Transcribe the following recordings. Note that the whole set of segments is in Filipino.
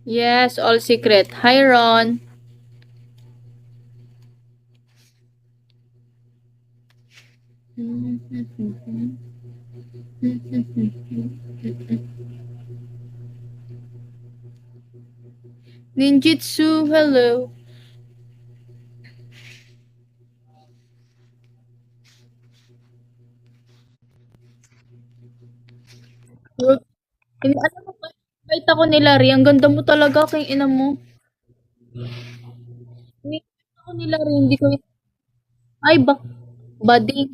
Yes, all secret. Hi, Ron. Ninjutsu, hello. Hindi, alam mo, kahit ako nila rin, ang ganda mo talaga kay ina mo. Hindi ako nila rin, hindi ko, ay, bading.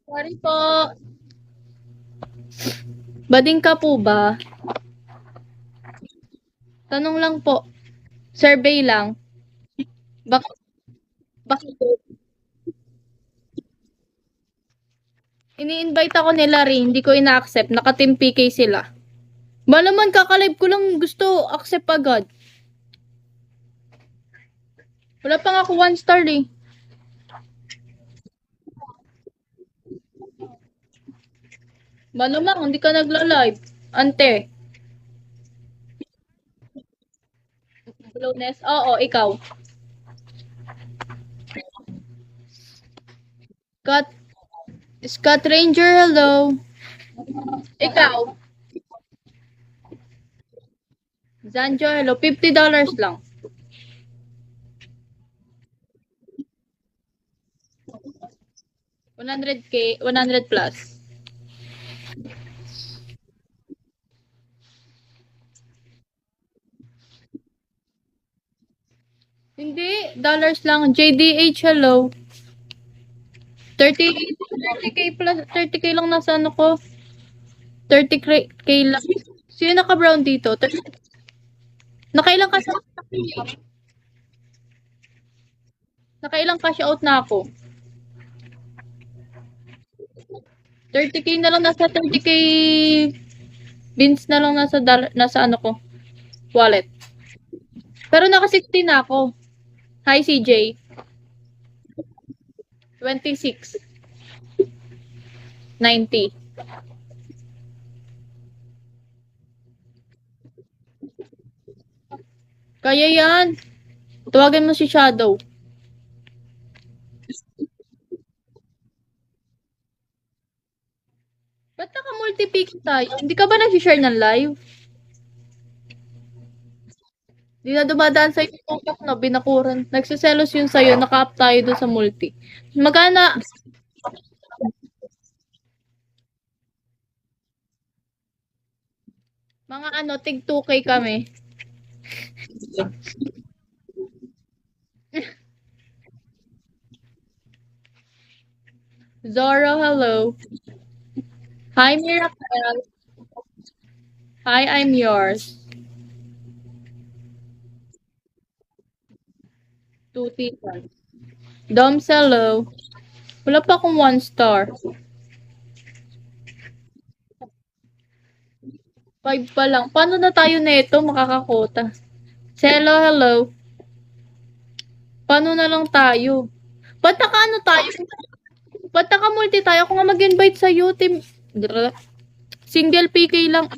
Sorry po. Bading ka po ba? Tanong lang po. Survey lang. Bakit, bakit? Ini-invite ako nila rin, hindi ko ina-accept. Naka-team PK sila. Ba naman, kakalive ko lang gusto, accept agad. Wala pa nga ako 1 star eh. Ba naman, hindi ka nagla-live. Ante. Hello, Ness. Oo, ikaw. Scott, Scott Ranger, hello. Ikaw. Zanjo, hello. $50 lang. 100K, 100 plus. Hindi, dollars lang. JDH, hello. 30, 30K plus, 30K lang nasa ano ko. 30K lang. Sino naka-brown dito? Nakailang cash out? Nakailang cash out na ako. 30K na lang, nasa 30K bins na lang nasa ano ko, wallet. Pero naka 60 na ako. Hi CJ. 26. 90. Kaya yan. Tawagan mo si Shadow. Ba't naka-multi-pick tayo? Hindi ka ba nag-share ng live? Hindi na dumadaan sa'yo yung contact na binakuran. Nagsiselos yun sa'yo. Naka-up tayo doon sa multi. Magkana? Mga ano, tig 2K kami. Zoro, hello. Hi, Miracle. Hi, I'm yours. Tuti. Doms, hello. Wala pa akong 1 star. 5 pa lang. Paano na tayo neto makakakota? Hello, hello. Paano na lang tayo? Ba't naka-ano tayo? Ba't naka-multi tayo? Ako nga mag-invite sa'yo, team. Single PK lang.